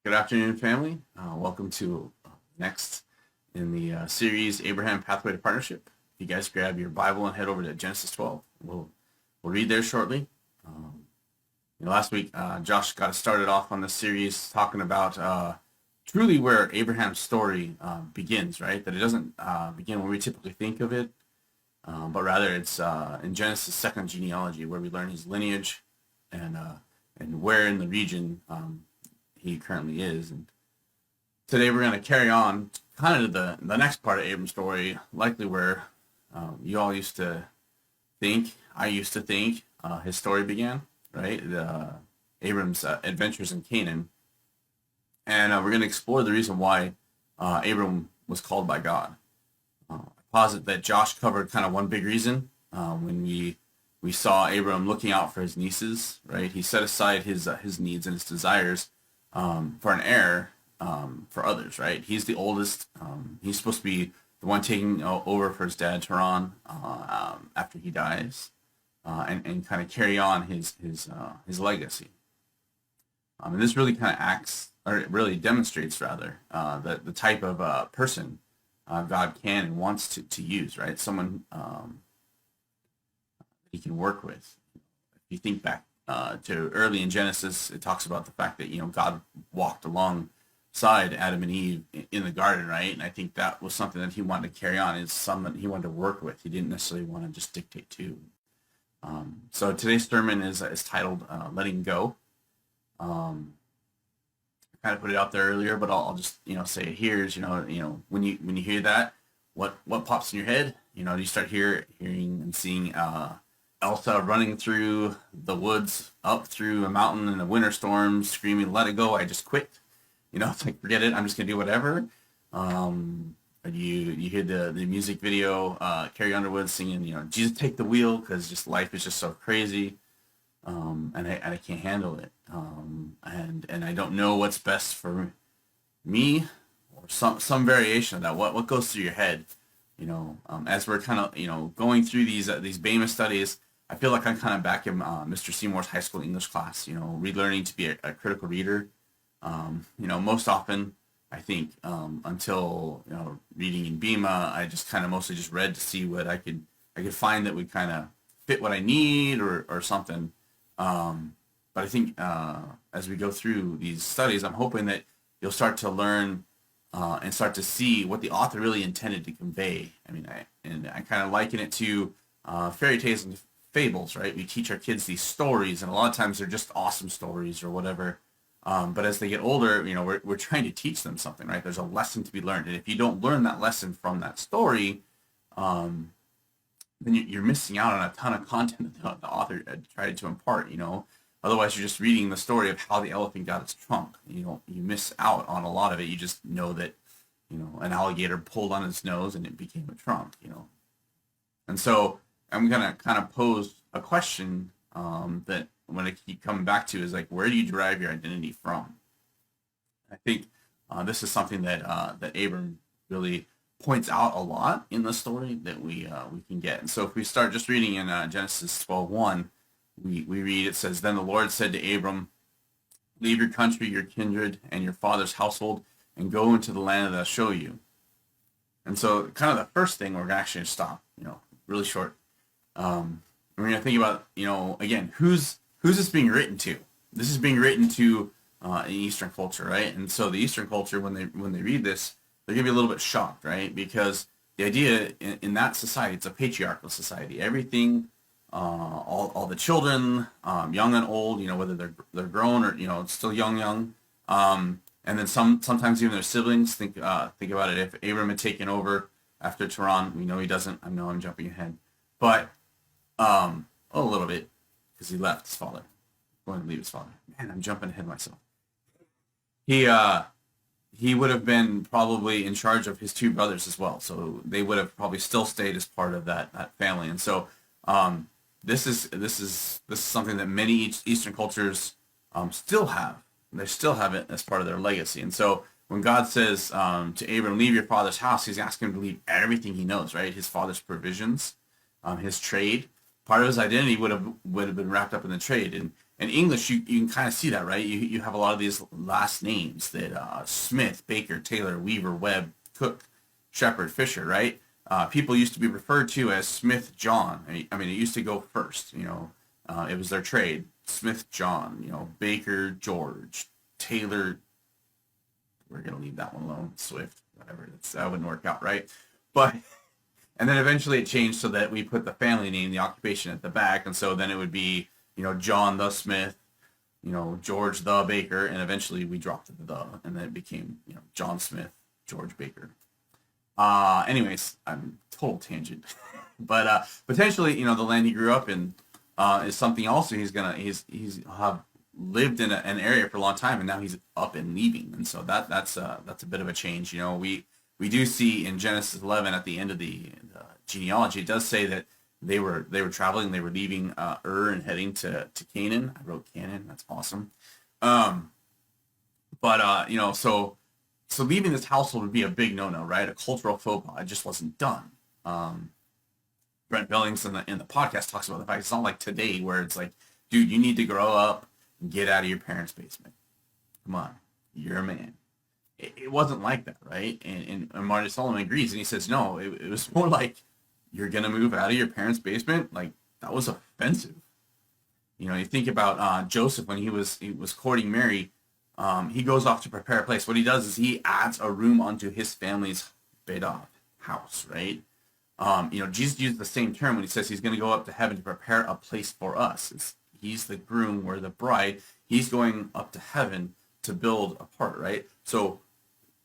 Good afternoon, family. Welcome to next in the series Abraham Pathway to Partnership. If you guys grab your Bible and head over to Genesis 12, we'll read there shortly. Last week, Josh got us started off on the series talking about truly where Abraham's story begins, right? That it doesn't begin where we typically think of it, but rather it's in Genesis' second genealogy where we learn his lineage and where in the region he currently is. And today we're going to carry on kind of the next part of Abram's story, likely where you all used to think, I used to think his story began, right? Abram's adventures in Canaan. And we're going to explore the reason why Abram was called by God. I posit that Josh covered kind of one big reason when we saw Abram looking out for his nieces, right? He set aside his needs and his desires for an heir for others, right? He's the oldest. He's supposed to be the one taking over for his dad, Tehran, after he dies, and kind of carry on his legacy. And this really kind of acts, or it really demonstrates rather, the type of person God can and wants to use, right? Someone he can work with. If you think back to early in Genesis, it talks about the fact that God walked alongside Adam and Eve in the garden, right? And I think that was something that he wanted to carry on. Is someone he wanted to work with. He didn't necessarily want to just dictate to. So today's sermon is titled "Letting Go." I kind of put it out there earlier, but I'll just say it here. Is when you hear that, what pops in your head? You start hearing and seeing Elsa running through the woods, up through a mountain in a winter storm, screaming, "Let it go, I just quit." It's like, forget it, I'm just going to do whatever. You hear the music video, Carrie Underwood singing, "Jesus, take the wheel," because just life is just so crazy, and I can't handle it. And I don't know what's best for me, or some variation of that. What goes through your head? As we're kind of going through these Bama studies, I feel like I'm kind of back in Mr. Seymour's high school English class, relearning to be a critical reader. Most often, I think, until, reading in Bema, I just kind of mostly just read to see what I could find that would kind of fit what I need or something. But I think as we go through these studies, I'm hoping that you'll start to learn and start to see what the author really intended to convey. I kind of liken it to fairy tales and fables, right? We teach our kids these stories, and a lot of times they're just awesome stories or whatever. But as they get older, we're trying to teach them something, right? There's a lesson to be learned, and if you don't learn that lesson from that story, then you're missing out on a ton of content that the author tried to impart. Otherwise you're just reading the story of how the elephant got its trunk. You miss out on a lot of it. You just know that an alligator pulled on its nose and it became a trunk. And so I'm gonna kind of pose a question that I'm gonna keep coming back to, is like, where do you derive your identity from? I think this is something that Abram really points out a lot in the story that we can get. And so if we start just reading in Genesis 12:1, we read, it says, "Then the Lord said to Abram, leave your country, your kindred, and your father's household, and go into the land that I'll show you." And so kind of the first thing we're actually going to stop, really short. We're going to think about, again, who's this being written to? This is being written to an Eastern culture, right? And so the Eastern culture, when they read this, they're going to be a little bit shocked, right? Because the idea in that society, it's a patriarchal society. Everything, all the children, young and old, whether they're grown or still young, and then sometimes even their siblings. Think about it. If Abram had taken over after Tehran, we know he doesn't. I know I'm jumping ahead, but a little bit, because he left his father, going to leave his father. Man, I'm jumping ahead myself. He would have been probably in charge of his two brothers as well, so they would have probably still stayed as part of that family. And so this is something that many Eastern cultures still have. They still have it as part of their legacy. And so when God says to Abram, leave your father's house, he's asking him to leave everything he knows, right? His father's provisions, his trade. Part of his identity would have been wrapped up in the trade. in English, you can kind of see that, right? You have a lot of these last names that Smith, Baker, Taylor, Weaver, Webb, Cook, Shepherd, Fisher, right? People used to be referred to as Smith John. I mean, it used to go first, it was their trade. Smith John, Baker George, Taylor, we're going to leave that one alone, Swift, whatever, that wouldn't work out, right? But, and then eventually it changed so that we put the family name, the occupation at the back, and so then it would be, John the Smith, George the Baker, and eventually we dropped the, and then it became, John Smith, George Baker. Anyways, I'm total tangent, but potentially, the land he grew up in is something also he's have lived in an area for a long time, and now he's up and leaving, and so that's a bit of a change. We do see in Genesis 11 at the end of the genealogy, it does say that they were traveling, they were leaving and heading to Canaan. I wrote Canaan. That's awesome. So leaving this household would be a big no-no, right? A cultural faux pas. It just wasn't done. Brent Billings in the podcast talks about the fact it's not like today where it's like, dude, you need to grow up and get out of your parents' basement. Come on, you're a man. It wasn't like that, right? And Marty Solomon agrees, and he says, no, it was more like, you're going to move out of your parents' basement? Like, that was offensive. You think about Joseph when he was courting Mary. He goes off to prepare a place. What he does is he adds a room onto his family's house, right? Jesus used the same term when he says he's going to go up to heaven to prepare a place for us. He's the groom, we're the bride. He's going up to heaven to build a part, right? So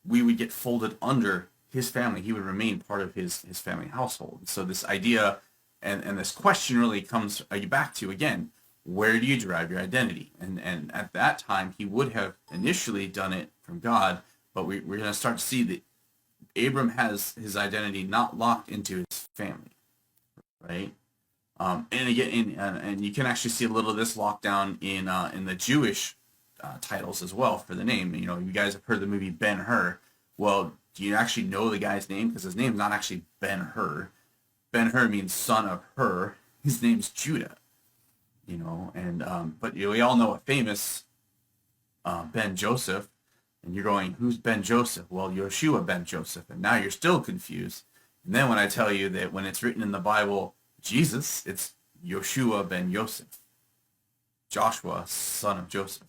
we would get folded under his family. He would remain part of his family household. So this idea and this question really comes back to, again, where do you derive your identity? And at that time, he would have initially done it from God, but we're going to start to see that Abram has his identity not locked into his family, right? And again, and you can actually see a little of this lockdown in the Jewish titles as well for the name. You guys have heard the movie Ben-Hur. Well, do you actually know the guy's name? Because his name's not actually Ben-Hur. Ben-Hur means son of Hur. His name's Judah. But we all know a famous Ben Joseph, and you're going, who's Ben Joseph? Well, Yoshua Ben Joseph, and now you're still confused. And then when I tell you that when it's written in the Bible, Jesus, it's Yoshua Ben Yosef, Joshua, son of Joseph.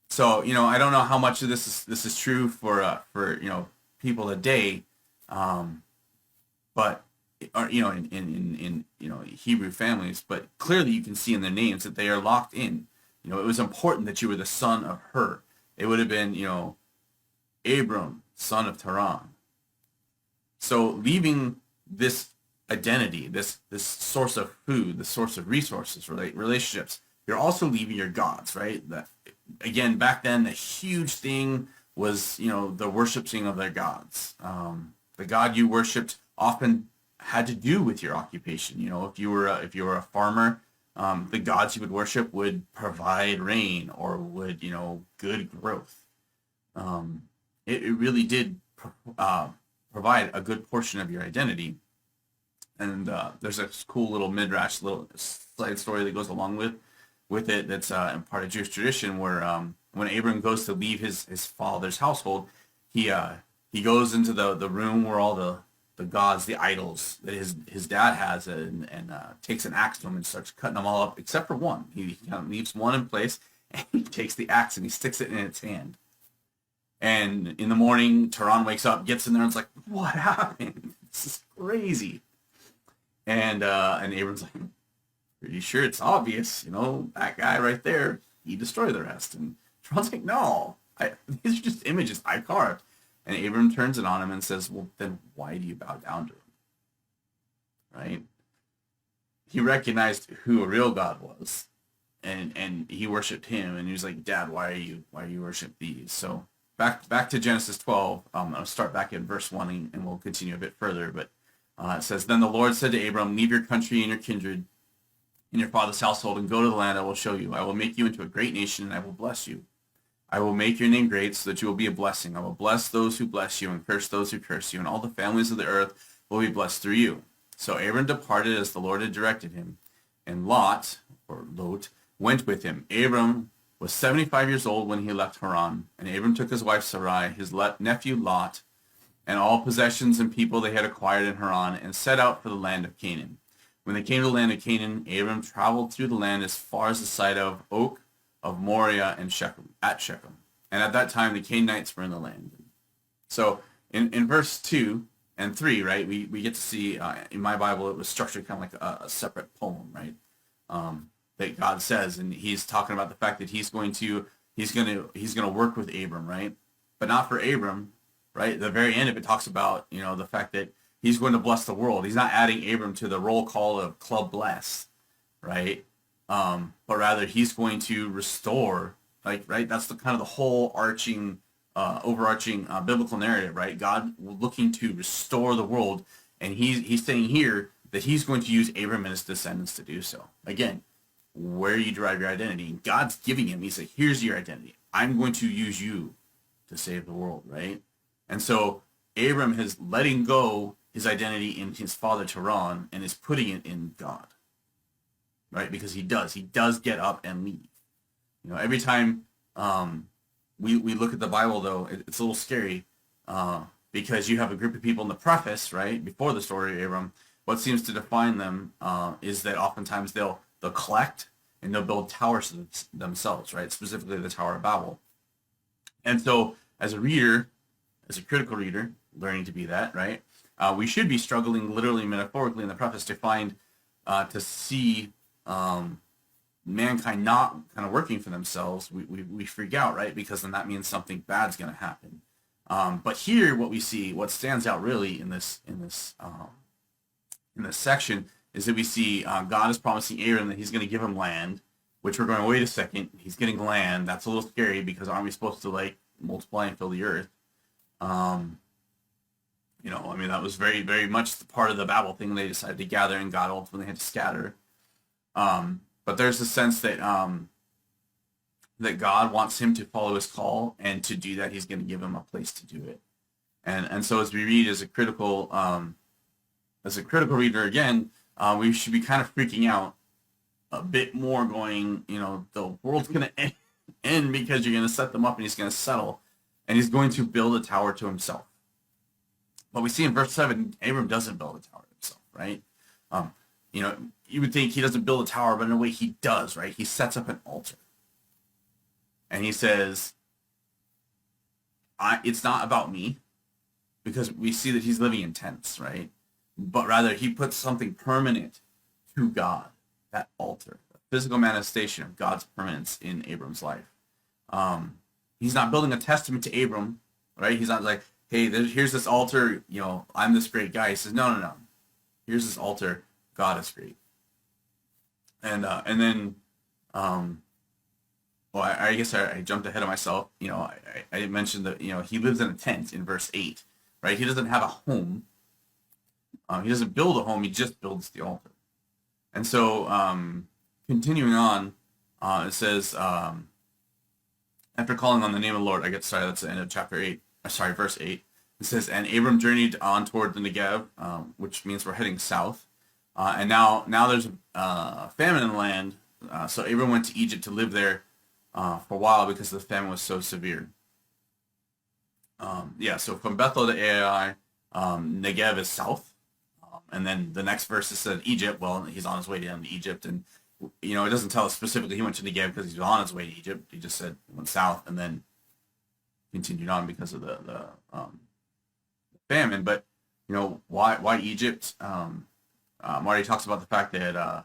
So I don't know how much of this is true for people today, but in Hebrew families, but clearly you can see in their names that they are locked in. It was important that you were the son of Hur. It would have been Abram, son of Taran. So leaving this identity, this source of food, the source of resources, relationships, you're also leaving your gods, right? That, again, back then, the huge thing was, the worshiping of their gods. The god you worshipped often had to do with your occupation. If you were a farmer, the gods you would worship would provide rain or would, good growth. It really did provide a good portion of your identity. And there's a cool little midrash, little side story that goes along with it. That's part of Jewish tradition, where when Abram goes to leave his father's household, he goes into the room where all the gods, the idols that his dad has, and takes an axe to him and starts cutting them all up except for one. He kind of leaves one in place, and he takes the axe and he sticks it in its hand. And in the morning, Taran wakes up, gets in there, and is like, "What happened? This is crazy." And Abram's like, "Pretty sure it's obvious, that guy right there, he destroyed the rest." And Taran's like, "No, these are just images I carved." And Abram turns it on him and says, "Well, then why do you bow down to him?" Right? He recognized who a real God was, and he worshipped him. And he was like, "Dad, why are you worship these?" So back to Genesis 12. I'll start back in verse 1, and we'll continue a bit further. But it says, "Then the Lord said to Abram, leave your country and your kindred and your father's household and go to the land I will show you. I will make you into a great nation, and I will bless you. I will make your name great so that you will be a blessing. I will bless those who bless you and curse those who curse you, and all the families of the earth will be blessed through you." So Abram departed as the Lord had directed him, and Lot went with him. Abram was 75 years old when he left Haran, and Abram took his wife Sarai, his nephew Lot, and all possessions and people they had acquired in Haran, and set out for the land of Canaan. When they came to the land of Canaan, Abram traveled through the land as far as the site of Oak, of Moriah, and Shechem. And at that time, the Canaanites were in the land. So in verse 2 and 3, right, we get to see, in my Bible, it was structured kind of like a separate poem, right, that God says. And he's talking about the fact that he's going to work with Abram, right? But not for Abram, right? The very end of it talks about, the fact that he's going to bless the world. He's not adding Abram to the roll call of Club Bless, right? But rather he's going to restore, right? That's the kind of the whole overarching biblical narrative, right? God looking to restore the world, and he's saying here that he's going to use Abram and his descendants to do so. Again, where you derive your identity, God's giving him. He said, "Here's your identity. I'm going to use you to save the world," right? And so Abram is letting go his identity in his father Tehran and is putting it in God, right? Because he does get up and leave. Every time we look at the Bible, though, it's a little scary because you have a group of people in the preface, right, before the story of Abram. What seems to define them is that oftentimes they'll collect and they'll build towers themselves, right? Specifically the Tower of Babel. And so as a reader, as a critical reader, learning to be that, right, we should be struggling literally, metaphorically in the preface to see mankind not kind of working for themselves. We freak out, right? Because then that means something bad's going to happen. But here, what stands out really in this section is that we see God is promising Abram that he's going to give him land, which we're going, wait a second, he's getting land. That's a little scary because aren't we supposed to multiply and fill the earth? That was very, very much the part of the Babel thing. They decided to gather, and God ultimately had to scatter. But there's a sense that that God wants him to follow his call, and to do that, he's going to give him a place to do it. And so as we read as a critical reader again, we should be kind of freaking out a bit more, going, the world's going to end because you're going to set them up, and he's going to settle, and he's going to build a tower to himself. But we see in verse 7, Abram doesn't build a tower to himself, right? You would think he doesn't build a tower, but in a way he does, right? He sets up an altar. And he says, it's not about me, because we see that he's living in tents, right? But rather he puts something permanent to God, that altar, a physical manifestation of God's permanence in Abram's life. He's not building a testament to Abram, right? He's not like, hey, here's this altar, I'm this great guy. He says, no. Here's this altar. God is great. And then, I guess I jumped ahead of myself. I mentioned that, he lives in a tent in verse 8, right? He doesn't have a home. He doesn't build a home. He just builds the altar. And so, continuing on, it says, after calling on the name of the Lord, that's the end of verse 8. It says, and Abram journeyed on toward the Negev, which means we're heading south. And now there's a famine in the land. So Abram went to Egypt to live there for a while because the famine was so severe. So from Bethel to Ai, Negev is south. And then the next verse is said Egypt. Well, he's on his way down to Egypt. And, it doesn't tell us specifically he went to Negev because he was on his way to Egypt. He just said he went south and then continued on because of the famine. But, why Egypt? Marty talks about the fact that,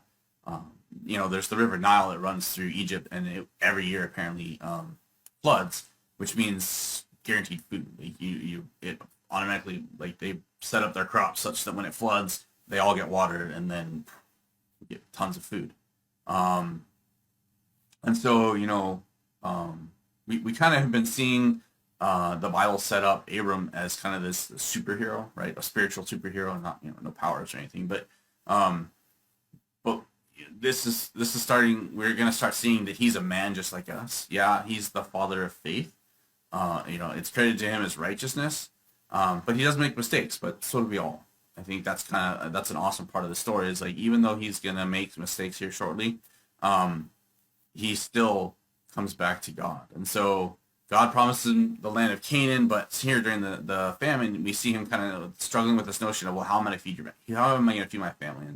there's the river Nile that runs through Egypt, and every year apparently floods, which means guaranteed food. It automatically, they set up their crops such that when it floods, they all get watered, and then get tons of food. And so, we kind of have been seeing the Bible set up Abram as kind of this superhero, right? A spiritual superhero, not, no powers or anything, but this is starting. We're going to start seeing that he's a man just like us. Yeah, he's the father of faith. It's credited to him as righteousness, but he does make mistakes, but so do we all. I think that's an awesome part of the story, is even though he's going to make mistakes here shortly, he still comes back to God. And so God promises him the land of Canaan, but here during the famine, we see him kind of struggling with this notion of, well, how am I going to feed how am I going to feed my family?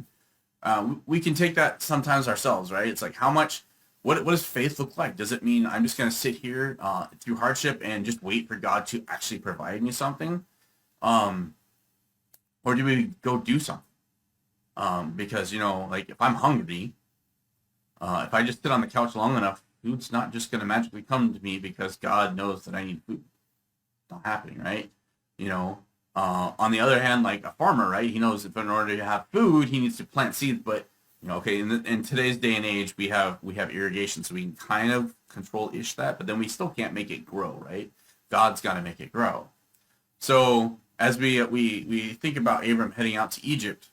And we can take that sometimes ourselves, right? It's like, how much, what does faith look like? Does it mean I'm just going to sit here through hardship and just wait for God to actually provide me something? Um, or do we go do something? Because, like if I'm hungry, if I just sit on the couch long enough, food's not just going to magically come to me because God knows that I need food. It's not happening, right? You know, on the other hand, like a farmer, right? He knows if in order to have food, he needs to plant seeds. But okay, in today's day and age, we have irrigation, so we can kind of control that, but then we still can't make it grow, right? God's got to make it grow. So as we think about Abram heading out to Egypt,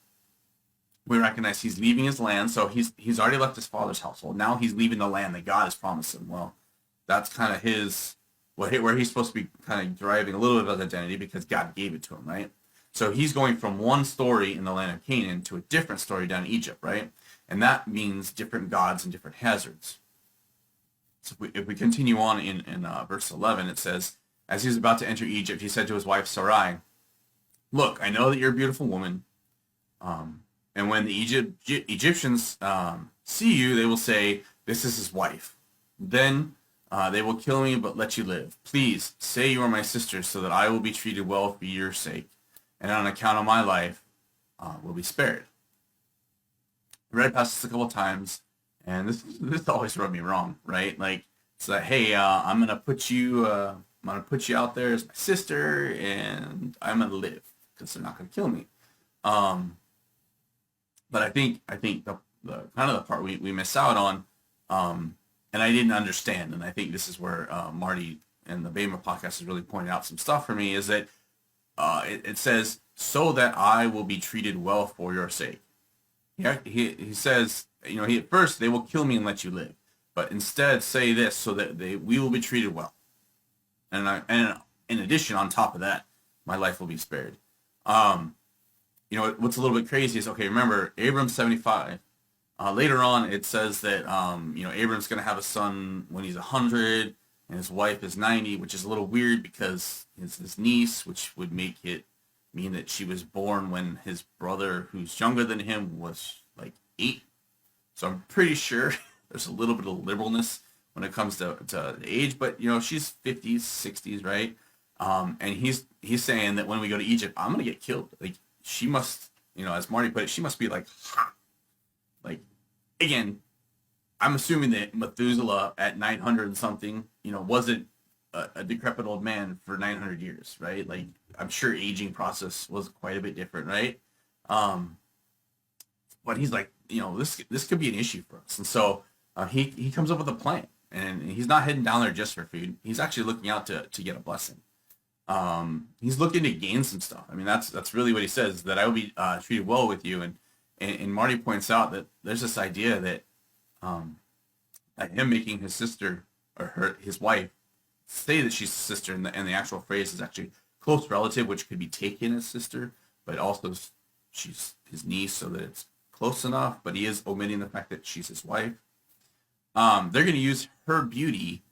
we recognize he's leaving his land. So he's already left his father's household. Now he's leaving the land that God has promised him. Well, that's kind of where he's supposed to be kind of deriving a little bit of identity because God gave it to him, right? So he's going from one story in the land of Canaan to a different story down in Egypt, right? And that means different gods and different hazards. So if we continue on in verse 11, it says, as he was about to enter Egypt, he said to his wife Sarai, look, I know that you're a beautiful woman. And when the Egyptians see you, they will say, this is his wife. Then they will kill me, but let you live. Please say you are my sister so that I will be treated well for your sake. And on account of my life, will be spared. I read past this a couple of times, and this always rubbed me wrong, right? Like, it's like, hey, I'm gonna put you out there as my sister, and I'm gonna live because they're not gonna kill me. But I think the kind of the part we miss out on, and I didn't understand, and I think this is where Marty and the Bema podcast has really pointed out some stuff for me, is that it says, so that I will be treated well for your sake. Yeah, he says, at first they will kill me and let you live, but instead say this, so that we will be treated well, and in addition, on top of that, my life will be spared. What's a little bit crazy is, okay, remember Abram's 75. Later on, it says that Abram's going to have a son when he's 100, and his wife is 90, which is a little weird because it's his niece, which would make it mean that she was born when his brother, who's younger than him, was like 8. So I'm pretty sure there's a little bit of liberalness when it comes to the age, but she's 50s, 60s, right? And he's saying that when we go to Egypt, I'm gonna get killed. Like, she must, as Marty put it, she must be like hot. Like, again, I'm assuming that Methuselah at 900 and something, wasn't a decrepit old man for 900 years, right? Like, I'm sure aging process was quite a bit different, right? But he's like, this could be an issue for us. And so he comes up with a plan, and he's not heading down there just for food. He's actually looking out to get a blessing. He's looking to gain some stuff. I mean, that's really what he says, that I will be treated well with you. And Marty points out that there's this idea that him making his sister or his wife say that she's a sister, and the actual phrase is actually close relative, which could be taken as sister, but also she's his niece, so that it's close enough. But he is omitting the fact that she's his wife. They're going to use her beauty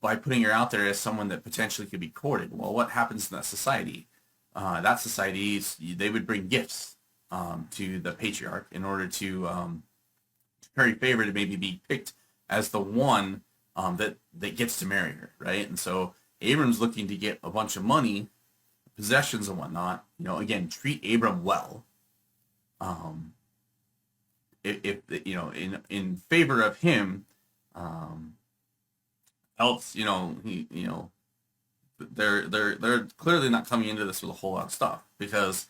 by putting her out there as someone that potentially could be courted. Well, what happens in that society? They would bring gifts to the patriarch in order to curry favor, to maybe be picked as the one that gets to marry her, right? And so Abram's looking to get a bunch of money, possessions and whatnot. Again, treat Abram well. If in favor of him, else, they're clearly not coming into this with a whole lot of stuff, because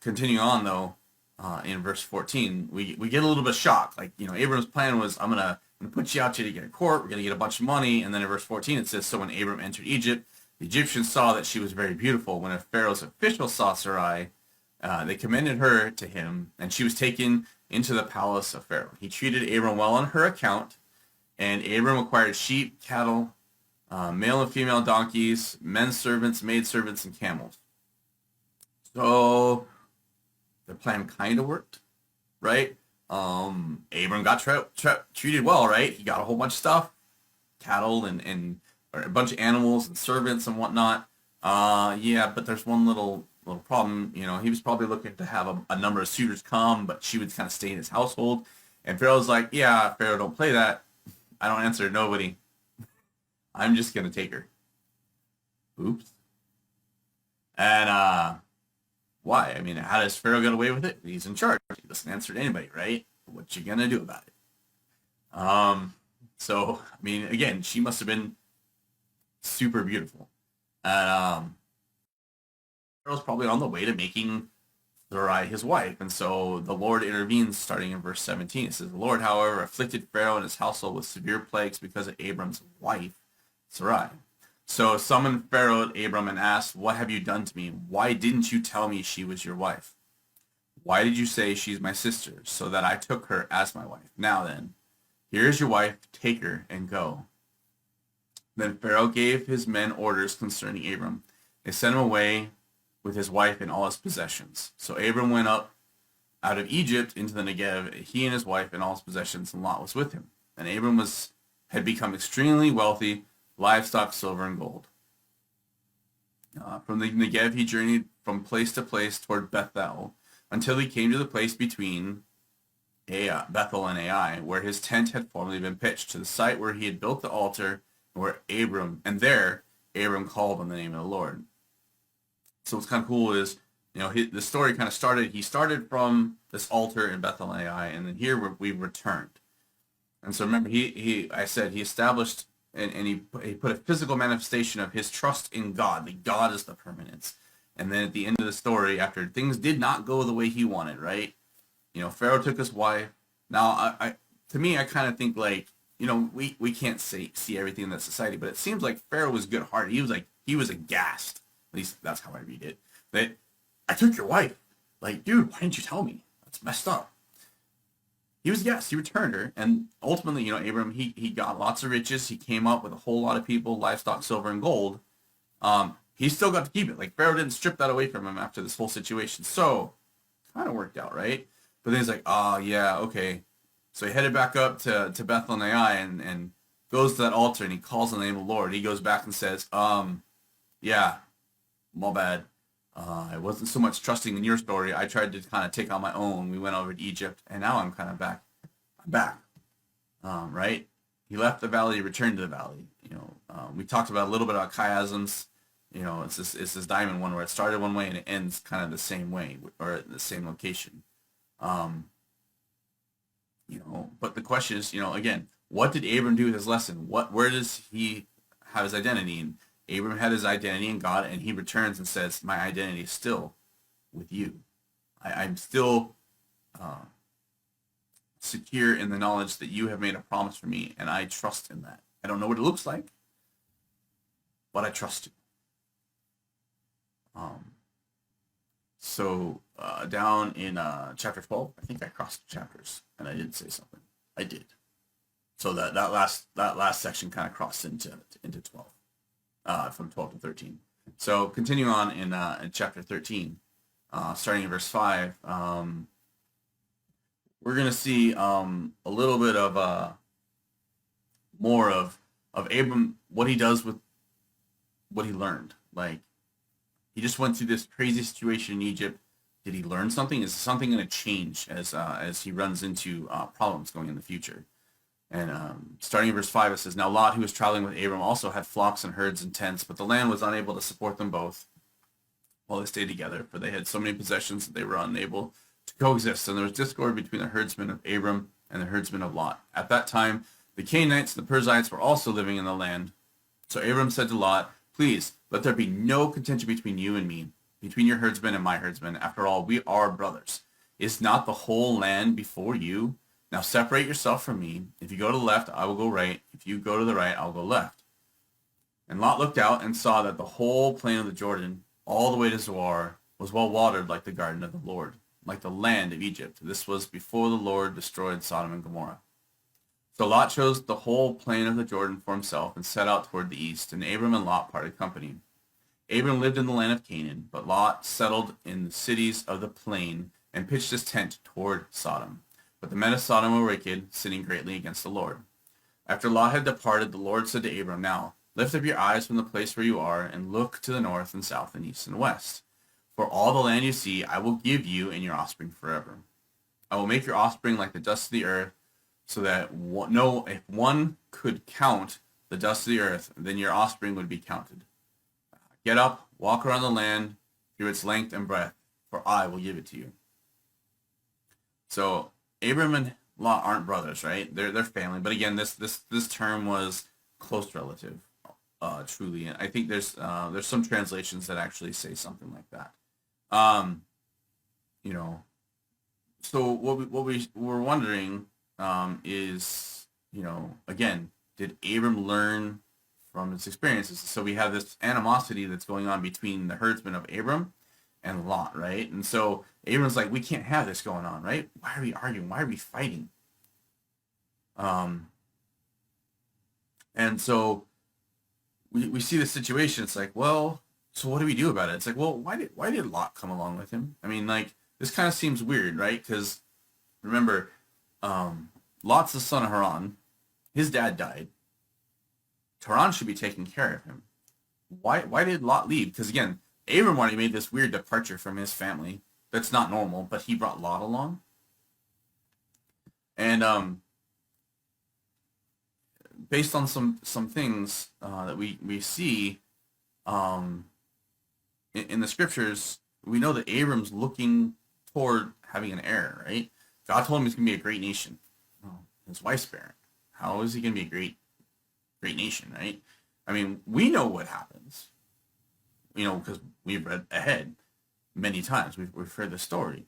continuing on though, in verse 14, we get a little bit shocked. Like, Abram's plan was, I'm gonna put you out here to get a court, we're gonna get a bunch of money. And then in verse 14 it says, so when Abram entered Egypt, the Egyptians saw that she was very beautiful. When Pharaoh's officials saw Sarai, they commended her to him, and she was taken into the palace of Pharaoh. He treated Abram well on her account, and Abram acquired sheep, cattle, male and female donkeys, men servants, maid servants, and camels. So the plan kind of worked, right? Abram got treated well, right? He got a whole bunch of stuff, cattle and or a bunch of animals and servants and whatnot. Yeah, but there's one little problem. You know, he was probably looking to have a number of suitors come, but she would kind of stay in his household. And Pharaoh's like, yeah, Pharaoh, don't play that. I don't answer to nobody. I'm just gonna take her. Oops. And why? I mean, how does Pharaoh get away with it? He's in charge. He doesn't answer to anybody, right? What you gonna do about it? So I mean, again, she must have been super beautiful. And Pharaoh's probably on the way to making Sarai his wife. And so the Lord intervenes starting in verse 17. It says, the Lord, however, afflicted Pharaoh and his household with severe plagues because of Abram's wife, Sarai. So summoned Pharaoh Abram and asked, what have you done to me? Why didn't you tell me she was your wife? Why did you say she's my sister, so that I took her as my wife? Now then, here is your wife, take her and go. Then Pharaoh gave his men orders concerning Abram. They sent him away with his wife and all his possessions. So Abram went up out of Egypt into the Negev, he and his wife and all his possessions, and Lot was with him. And Abram had become extremely wealthy, livestock, silver, and gold. From the Negev, he journeyed from place to place toward Bethel until he came to the place between Bethel and Ai, where his tent had formerly been pitched, to the site where he had built the altar, and there Abram called on the name of the Lord. So what's kind of cool is, you know, the story kind of started. He started from this altar in Bethel and Ai, and then here we returned. And so remember, I said he established and he put a physical manifestation of his trust in God. That God is the permanence. And then at the end of the story, after things did not go the way he wanted, right? You know, Pharaoh took his wife. Now, to me, I kind of think like, you know, we can't see everything in that society, but it seems like Pharaoh was good-hearted. He was aghast. At least that's how I read it. That I took your wife. Like, dude, why didn't you tell me? That's messed up. He was yes, he returned her, and ultimately, you know, Abram he got lots of riches. He came up with a whole lot of people, livestock, silver, and gold. He still got to keep it. Like Pharaoh didn't strip that away from him after this whole situation, so kind of worked out, right? But then he's like, oh yeah, okay. So he headed back up to Bethel and Ai and goes to that altar and he calls on the name of the Lord. He goes back and says, yeah, my bad. I wasn't so much trusting in your story. I tried to kind of take on my own. We went over to Egypt, and now I'm kind of back. I'm back, right? He left the valley, returned to the valley. You know, we talked about a little bit about chiasms. You know, it's this diamond one where it started one way and it ends kind of the same way or at the same location. You know, but the question is, you know, again, what did Abram do with his lesson? Where does he have his identity? And Abram had his identity in God, and he returns and says, my identity is still with you. I'm still secure in the knowledge that you have made a promise for me, and I trust in that. I don't know what it looks like, but I trust you. So down in chapter 12, I think I crossed chapters, and I did say something. I did. So that last section kind of crossed into 12. From 12 to 13. So continuing on in chapter 13, starting in verse 5, we're going to see a little bit of more of Abram, what he does with what he learned. Like, he just went through this crazy situation in Egypt. Did he learn something? Is something going to change as he runs into problems going in the future? And starting in verse 5, it says, now Lot, who was traveling with Abram, also had flocks and herds and tents, but the land was unable to support them both while they stayed together, for they had so many possessions that they were unable to coexist. And there was discord between the herdsmen of Abram and the herdsmen of Lot. At that time, the Canaanites and the Perizzites were also living in the land. So Abram said to Lot, please, let there be no contention between you and me, between your herdsmen and my herdsmen. After all, we are brothers. Is not the whole land before you? Now separate yourself from me. If you go to the left, I will go right. If you go to the right, I'll go left. And Lot looked out and saw that the whole plain of the Jordan, all the way to Zoar, was well watered like the garden of the Lord, like the land of Egypt. This was before the Lord destroyed Sodom and Gomorrah. So Lot chose the whole plain of the Jordan for himself and set out toward the east, and Abram and Lot parted company. Abram lived in the land of Canaan, but Lot settled in the cities of the plain and pitched his tent toward Sodom. But the men of Sodom were wicked, sinning greatly against the Lord. After Lot had departed, the Lord said to Abram, Now lift up your eyes from the place where you are, and look to the north and south and east and west. For all the land you see, I will give you and your offspring forever. I will make your offspring like the dust of the earth, so that if one could count the dust of the earth, then your offspring would be counted. Get up, walk around the land through its length and breadth, for I will give it to you. So Abram and Lot aren't brothers, right? They're family. But again, this term was close relative, truly. And I think there's some translations that actually say something like that. You know, so what we were wondering is, again, did Abram learn from his experiences? So we have this animosity that's going on between the herdsmen of Abram and Lot, right? And so Abram's like, we can't have this going on, right? Why are we arguing? Why are we fighting? And so we see the situation. It's like, well, so what do we do about it? It's like, well, why did Lot come along with him? I mean, like, this kind of seems weird, right? Because remember, Lot's the son of Haran. His dad died. Haran should be taking care of him. Why did Lot leave? Because again, Abram already made this weird departure from his family. That's not normal, but he brought Lot along. And based on some things that we see in the scriptures, we know that Abram's looking toward having an heir, right? God told him he's going to be a great nation. Oh, his wife's barren. How is he going to be a great nation, right? I mean, we know what happens, because we've read ahead many times. We've heard the story.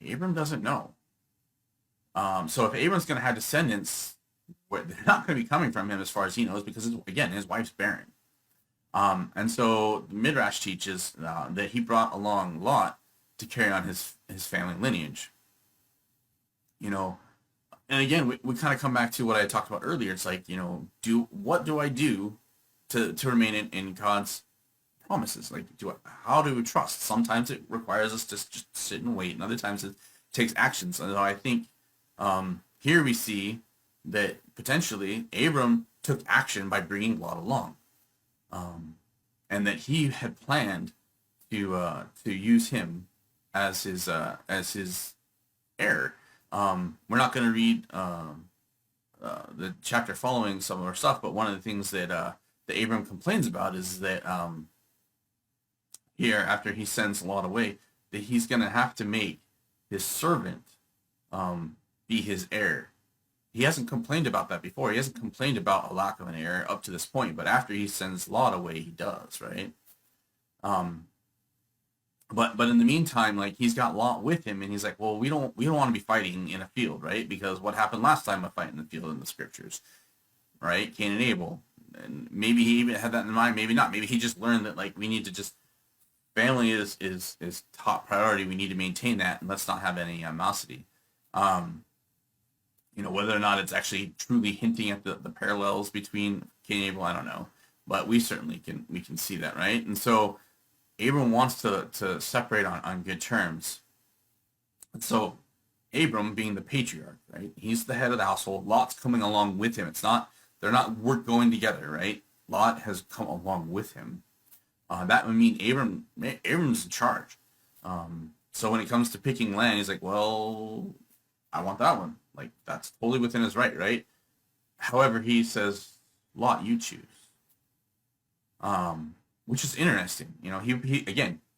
Abram doesn't know. So if Abram's going to have descendants, they're not going to be coming from him as far as he knows, because his wife's barren. And so the Midrash teaches that he brought along Lot to carry on his family lineage. And again, we kind of come back to what I talked about earlier. It's like, what do I do to remain in God's promises? Like, how do we trust? Sometimes it requires us to just sit and wait, and other times it takes actions. And so I think here we see that potentially Abram took action by bringing Lot along, and that he had planned to use him as his heir. We're not going to read the chapter following some of our stuff, but one of the things that Abram complains about is that here, after he sends Lot away, that he's going to have to make his servant be his heir. He hasn't complained about that before. He hasn't complained about a lack of an heir up to this point, but after he sends Lot away, he does, right? But in the meantime, like, he's got Lot with him, and he's like, well, we don't want to be fighting in a field, right? Because what happened last time, a fight in the field in the scriptures, right? Cain and Abel. And maybe he even had that in mind, maybe not. Maybe he just learned that, like, we need to just, family is top priority. We need to maintain that, and let's not have any animosity. Whether or not it's actually truly hinting at the parallels between Cain and Abel, I don't know. But we certainly can see that, right? And so Abram wants to separate on good terms. And so Abram, being the patriarch, right? He's the head of the household. Lot's coming along with him. They're not going together, right? Lot has come along with him. That would mean Abram's in charge. So when it comes to picking land, he's like, well, I want that one. Like, that's totally within his right? However, he says, Lot, you choose. Which is interesting.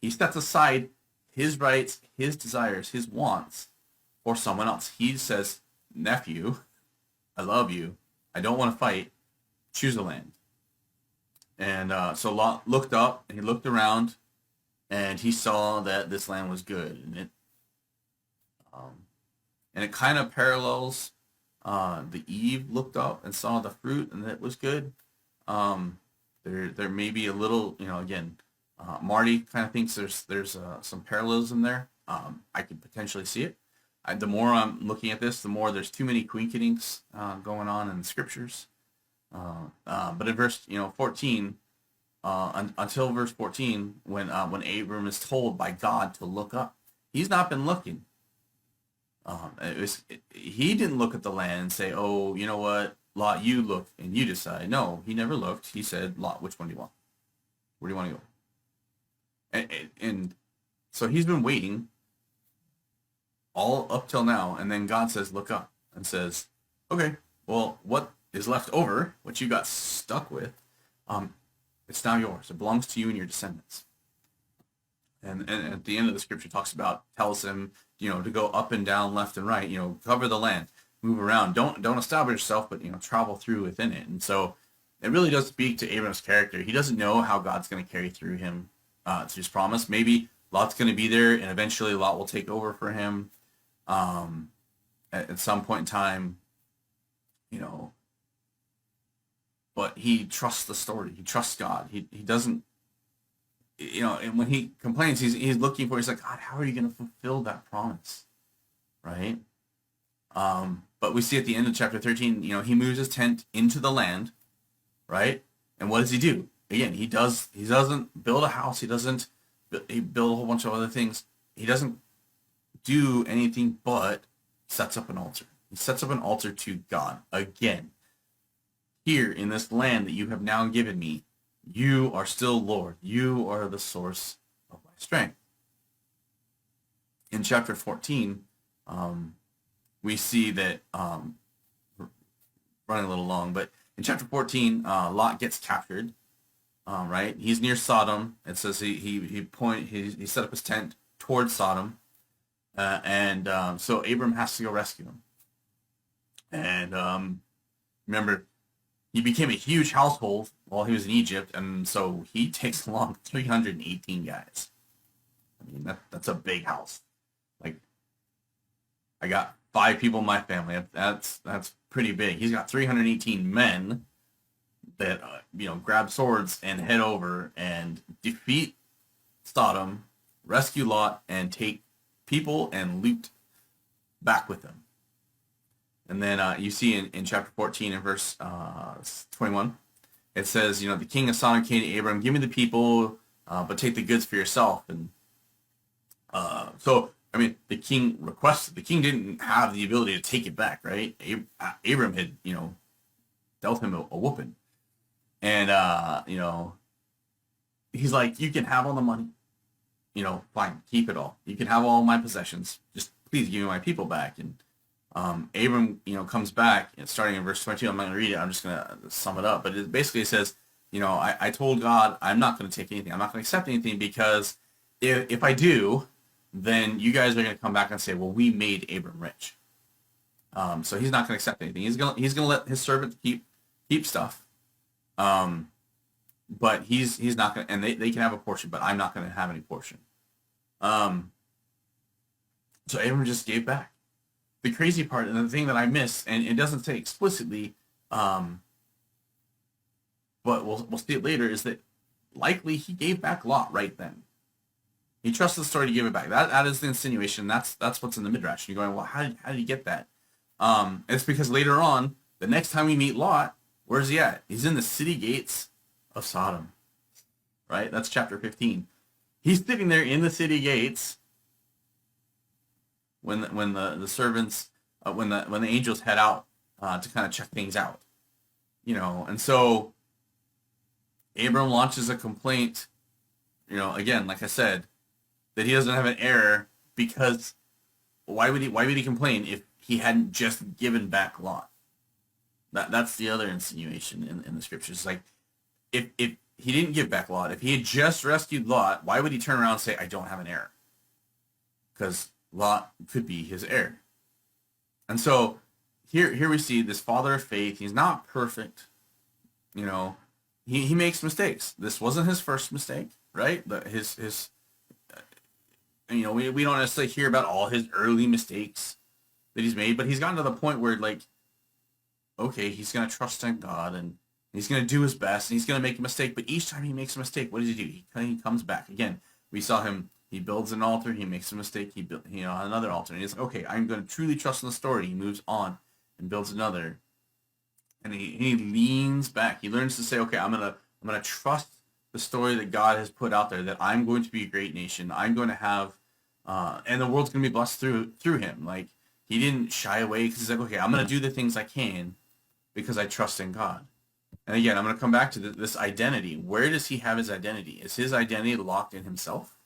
He sets aside his rights, his desires, his wants for someone else. He says, nephew, I love you. I don't want to fight. Choose a land. And so Lot looked up, and he looked around, and he saw that this land was good. And it kind of parallels the Eve looked up and saw the fruit, and it was good. There may be a little, again, Marty kind of thinks there's some parallelism there. I could potentially see it. The more I'm looking at this, the more there's too many coinkydinks going on in the scriptures. But in verse 14, until verse 14, when Abram is told by God to look up, he's not been looking. He didn't look at the land and say, oh, you know what, Lot, you look and you decide. No, he never looked. He said, Lot, which one do you want? Where do you want to go? And so he's been waiting all up till now, and then God says, look up, and says, okay, well, what is left over, what you got stuck with, it's now yours. It belongs to you and your descendants. And at the end of the scripture talks about, tells him, to go up and down, left and right, cover the land, move around. Don't establish yourself, but, travel through within it. And so it really does speak to Abram's character. He doesn't know how God's going to carry through him to his promise. Maybe Lot's going to be there, and eventually Lot will take over for him at some point in time, but he trusts the story. He trusts God. He doesn't, and when he complains, he's looking for, he's like, God, how are you going to fulfill that promise? Right? But we see at the end of chapter 13, he moves his tent into the land, right? And what does he do? Again, he doesn't build a house. He build a whole bunch of other things. He doesn't do anything but sets up an altar. He sets up an altar to God. Again, here in this land that you have now given me, you are still Lord. You are the source of my strength. In chapter 14, we see that, running a little long, but in chapter 14, Lot gets captured, right? He's near Sodom. It says he set up his tent towards Sodom, and so Abram has to go rescue him. And remember, he became a huge household while he was in Egypt, and so he takes along 318 guys. I mean, that's a big house. Like, I got 5 people in my family. That's pretty big. He's got 318 men that grab swords and head over and defeat Sodom, rescue Lot, and take people and loot back with them. And then you see in chapter 14 and verse 21, it says, the king of Sodom came to Abram, give me the people, but take the goods for yourself. And so, I mean, the king requested. The king didn't have the ability to take it back, right? Abram had, dealt him a whooping. And, he's like, you can have all the money. Fine, keep it all. You can have all my possessions. Just please give me my people back. And Abram, comes back, and starting in verse 22. I'm not going to read it. I'm just going to sum it up. But it basically says, I told God I'm not going to take anything. I'm not going to accept anything, because if I do, then you guys are going to come back and say, well, we made Abram rich. So he's not going to accept anything. He's going to let his servant keep stuff. But he's not going to, and they can have a portion, but I'm not going to have any portion. So Abram just gave back. The crazy part, and the thing that I miss, and it doesn't say explicitly, but we'll see it later, is that likely he gave back Lot right then. He trusted the story to give it back. That is the insinuation. That's what's in the Midrash. You're going, well, how did he get that? It's because later on, the next time we meet Lot, where's he at? He's in the city gates of Sodom. Right? That's chapter 15. He's sitting there in the city gates when the servants, when the angels head out to kind of check things out. And so Abram launches a complaint, again, like I said, that he doesn't have an heir, because why would he complain if he hadn't just given back Lot? That's the other insinuation in the scriptures. Like, if he didn't give back Lot, if he had just rescued Lot, why would he turn around and say, I don't have an heir? Because Lot could be his heir. And so here we see this father of faith. He's not perfect. He makes mistakes. This wasn't his first mistake, right? But his we don't necessarily hear about all his early mistakes that he's made, but he's gotten to the point where, like, okay, he's going to trust in God, and he's going to do his best, and he's going to make a mistake. But each time he makes a mistake, what does he do? He comes back. Again, we saw him, he builds an altar, he makes a mistake, he built another altar, and he's like, okay, I'm going to truly trust in the story. He moves on and builds another. And he leans back. He learns to say, okay, I'm gonna trust the story that God has put out there, that I'm going to be a great nation. I'm going to have, and the world's going to be blessed through him. Like, He didn't shy away because he's like, okay, I'm going to do the things I can because I trust in God. And again, I'm going to come back to this identity. Where does he have his identity? Is his identity locked in himself,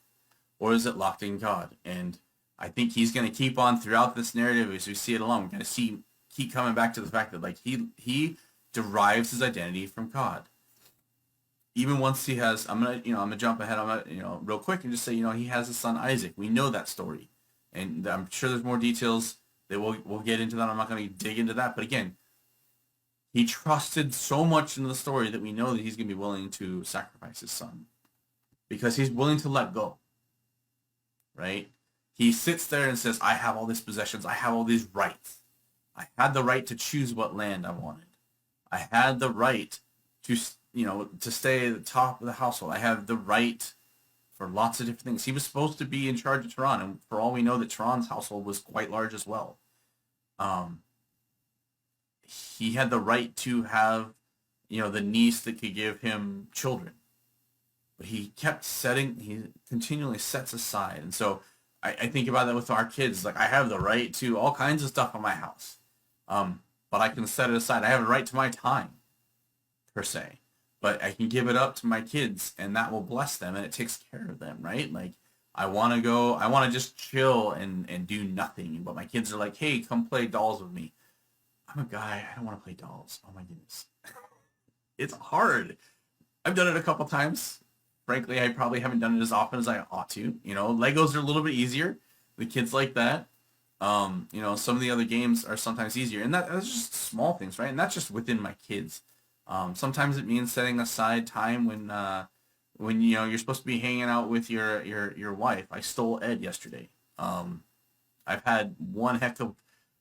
or is it locked in God? And I think he's going to keep on throughout this narrative as we see it along. We're going to keep coming back to the fact that like he derives his identity from God. Even once he has, I'm gonna jump ahead. I'm gonna real quick and just say he has his son Isaac. We know that story, and I'm sure there's more details that we'll get into that. I'm not going to dig into that, but again, he trusted so much in the story that we know that he's going to be willing to sacrifice his son because he's willing to let go. Right? He sits there and says, I have all these possessions. I have all these rights. I had the right to choose what land I wanted. I had the right to, to stay at the top of the household. I have the right for lots of different things. He was supposed to be in charge of Tehran, and for all we know, that Tehran's household was quite large as well. He had the right to have, the niece that could give him children. But he continually sets aside. And so I think about that with our kids. Like, I have the right to all kinds of stuff in my house. But I can set it aside. I have a right to my time, per se. But I can give it up to my kids, and that will bless them, and it takes care of them, right? Like, I want to just chill and do nothing. But my kids are like, hey, come play dolls with me. I'm a guy. I don't want to play dolls. Oh, my goodness. It's hard. I've done it a couple times. Frankly, I probably haven't done it as often as I ought to. Legos are a little bit easier. The kids like that. Some of the other games are sometimes easier. And that's just small things, right? And that's just within my kids. Sometimes it means setting aside time when you're supposed to be hanging out with your wife. I stole Ed yesterday. I've had one heck of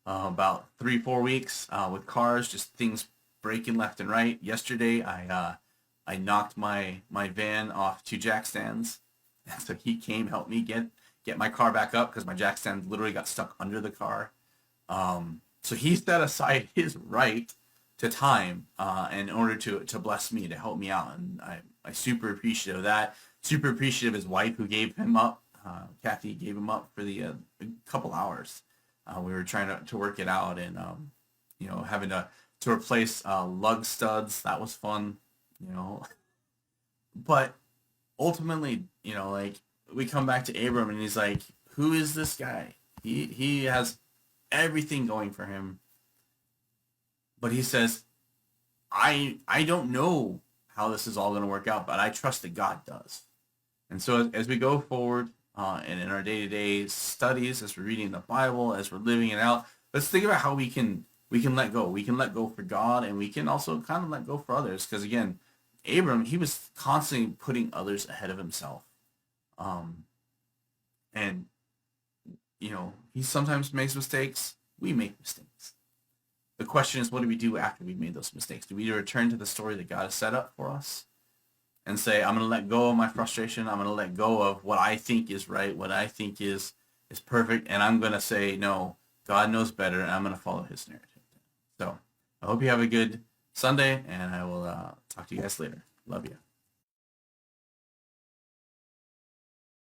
about 3-4 weeks with cars, just things breaking left and right. Yesterday, I knocked my van off 2 jack stands, and so he came, helped me get my car back up because my jack stand literally got stuck under the car. So he set aside his right to time in order to bless me, to help me out, and I super appreciative of that. Super appreciative of his wife who gave him up. Kathy gave him up for the couple hours. We were trying to work it out, and having to replace lug studs. That was fun. But ultimately, like, we come back to Abram, and he's like, who is this guy? He has everything going for him, but he says, I don't know how this is all going to work out, but I trust that God does. And so as we go forward and in our day-to-day studies, as we're reading the Bible, as we're living it out, let's think about how we can let go. We can let go for God, and we can also kind of let go for others. Because again, Abram, he was constantly putting others ahead of himself. And, he sometimes makes mistakes. We make mistakes. The question is, what do we do after we've made those mistakes? Do we return to the story that God has set up for us and say, I'm going to let go of my frustration. I'm going to let go of what I think is right, what I think is perfect. And I'm going to say, no, God knows better, and I'm going to follow his narrative. So I hope you have a good Sunday, and I will talk to you guys later. Love you.